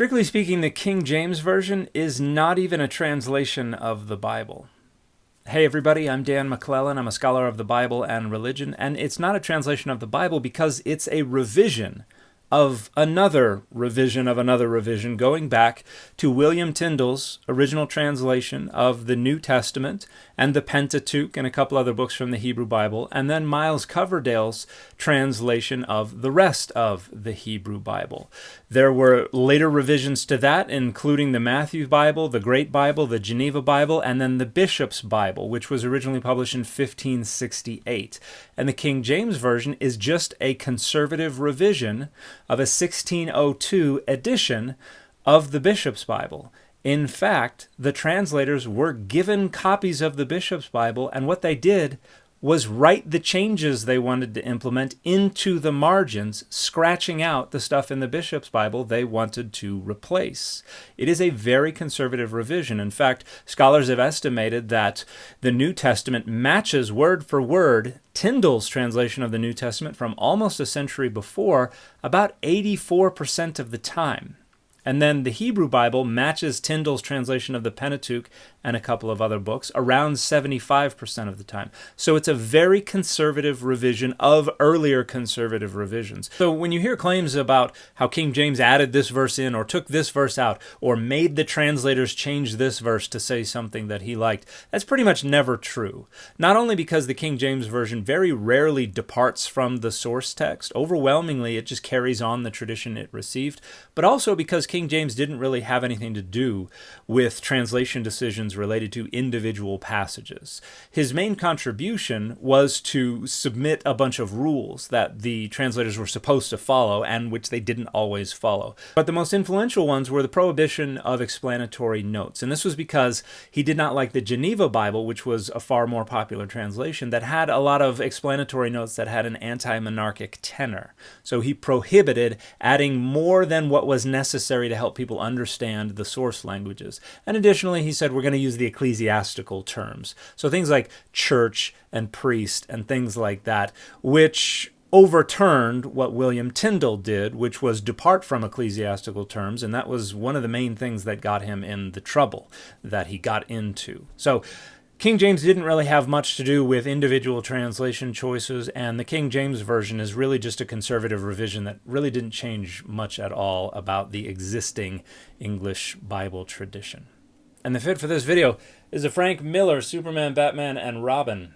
Strictly speaking, the King James Version is not even a translation of the Bible. Hey everybody, I'm Dan McClellan. I'm a scholar of the Bible and religion, and it's not a translation of the Bible because it's a revision of another revision going back to William Tyndale's original translation of the New Testament and the Pentateuch and a couple other books from the Hebrew Bible, and then Miles Coverdale's translation of the rest of the Hebrew Bible. There were later revisions to that, including the Matthew Bible, the Great Bible, the Geneva Bible, and then the Bishop's Bible, which was originally published in 1568. And the King James Version is just a conservative revision of a 1602 edition of the Bishop's Bible. In fact, the translators were given copies of the Bishop's Bible, and what they did was write the changes they wanted to implement into the margins, scratching out the stuff in the Bishop's Bible they wanted to replace. It is a very conservative revision. In fact, scholars have estimated that the New Testament matches word for word Tyndale's translation of the New Testament from almost a century before about 84% of the time. And then the Hebrew Bible matches Tyndale's translation of the Pentateuch and a couple of other books around 75% of the time. So it's a very conservative revision of earlier conservative revisions. So when you hear claims about how King James added this verse in or took this verse out or made the translators change this verse to say something that he liked, that's pretty much never true. Not only because the King James Version very rarely departs from the source text, overwhelmingly it just carries on the tradition it received, but also because King James didn't really have anything to do with translation decisions related to individual passages. His main contribution was to submit a bunch of rules that the translators were supposed to follow and which they didn't always follow. But the most influential ones were the prohibition of explanatory notes. And this was because he did not like the Geneva Bible, which was a far more popular translation, that had a lot of explanatory notes that had an anti-monarchic tenor. So he prohibited adding more than what was necessary to help people understand the source languages. And additionally, he said we're going to use the ecclesiastical terms. So things like church and priest and things like that, which overturned what William Tyndale did, which was depart from ecclesiastical terms, and that was one of the main things that got him in the trouble that he got into. So King James didn't really have much to do with individual translation choices, and the King James Version is really just a conservative revision that really didn't change much at all about the existing English Bible tradition. And the fit for this video is a Frank Miller Superman, Batman, and Robin